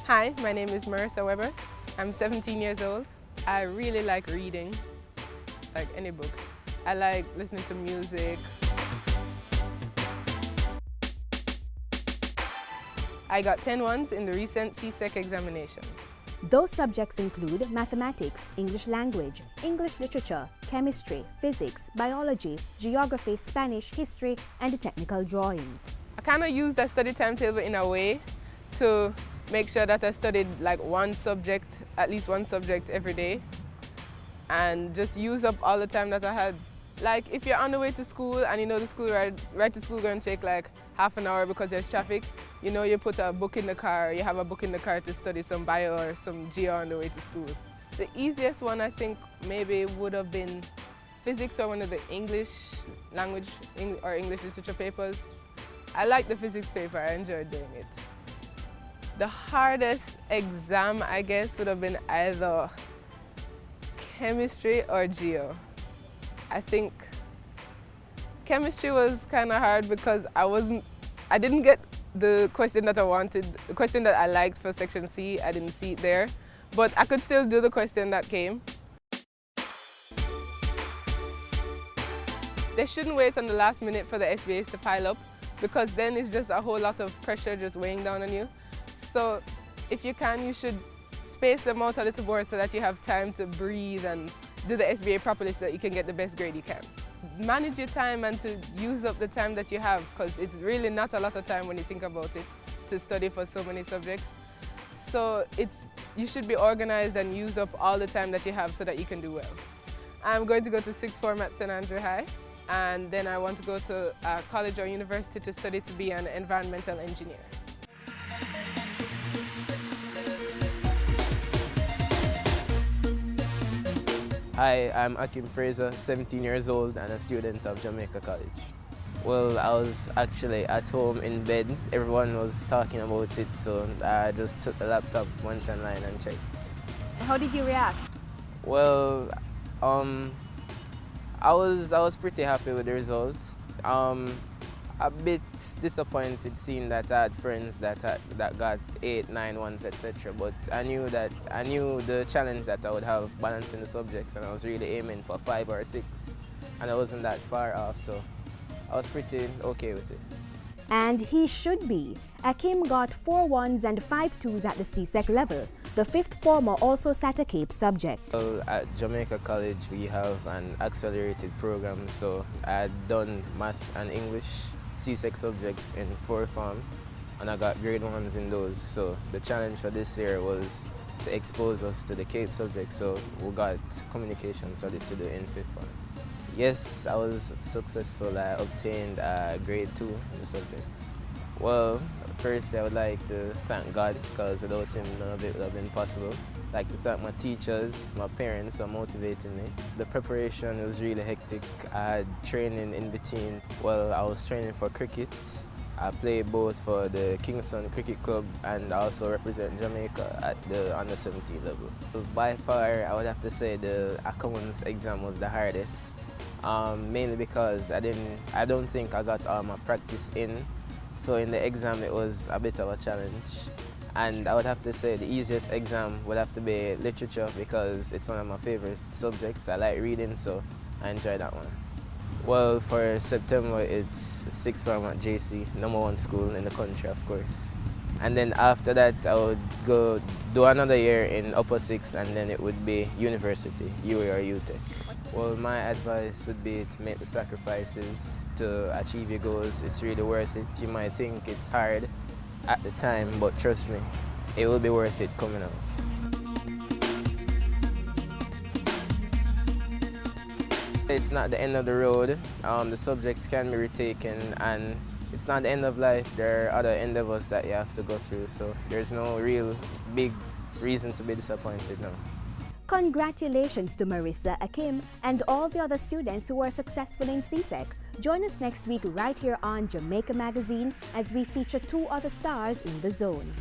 Hi, my name is Marissa Weber. I'm 17 years old. I really like reading, like any books. I like listening to music. I got 10 ones in the recent CSEC examinations. Those subjects include mathematics, English language, English literature, chemistry, physics, biology, geography, Spanish, history, and technical drawing. I kind of used that study timetable in a way to make sure that I studied like one subject, at least one subject every day, and just use up all the time that I had. Like if you're on the way to school and you know the school ride to school going to take like half an hour because there's traffic, you know you put a book in the car, you have a book in the car to study some bio or some geo on the way to school. The easiest one I think maybe would have been physics or one of the English language or English literature papers. I liked the physics paper, I enjoyed doing it. The hardest exam I guess would have been either chemistry or geo. I think chemistry was kind of hard because I didn't get the question that I wanted, the question that I liked for section C, I didn't see it there, but I could still do the question that came. They shouldn't wait on the last minute for the SBAs to pile up because then it's just a whole lot of pressure just weighing down on you. So if you can, you should space them out a little more so that you have time to breathe and do the SBA properly so that you can get the best grade you can. Manage your time and to use up the time that you have because it's really not a lot of time when you think about it to study for so many subjects. So you should be organized and use up all the time that you have so that you can do well. I'm going to go to sixth form at St. Andrew High, and then I want to go to a college or university to study to be an environmental engineer. Hi, I'm Akim Fraser, 17 years old and a student of Jamaica College. Well, I was actually at home in bed. Everyone was talking about it, so I just took the laptop, went online and checked. How did you react? Well, I was pretty happy with the results. A bit disappointed seeing that I had friends that got 8, 9 ones, etc. But I knew the challenge that I would have balancing the subjects, and I was really aiming for 5 or 6, and I wasn't that far off, so I was pretty okay with it. And he should be. Akim got 4 ones and 5 twos at the CSEC level. The fifth former also sat a CAPE subject. Well, at Jamaica College we have an accelerated program, so I had done math and English CSEC subjects in 4th form, and I got grade 1s in those. So the challenge for this year was to expose us to the CAPE subject, so we got communication studies to do in 5th form. Yes, I was successful. I obtained grade 2 in the subject. Well, first I would like to thank God, because without him none of it would have been possible. I'd like to thank my teachers, my parents for motivating me. The preparation was really hectic. I had training in between. Well, I was training for cricket. I played both for the Kingston Cricket Club and I also represent Jamaica at the under 17 level. By far, I would have to say the accounts exam was the hardest, mainly because I don't think I got all my practice in. So in the exam it was a bit of a challenge. And I would have to say the easiest exam would have to be literature because it's one of my favorite subjects. I like reading, so I enjoy that one. Well, for September it's 6th form at JC, #1 school in the country, of course. And then after that I would go do another year in upper 6th, and then it would be university, UA or UTech. Well, my advice would be to make the sacrifices to achieve your goals. It's really worth it. You might think it's hard at the time, but trust me, it will be worth it coming out. It's not the end of the road. The subjects can be retaken, and it's not the end of life. There are other endeavors that you have to go through, so there's no real big reason to be disappointed now. Congratulations to Marissa, Akim, and all the other students who were successful in CSEC. Join us next week right here on Jamaica Magazine as we feature 2 other stars in the zone.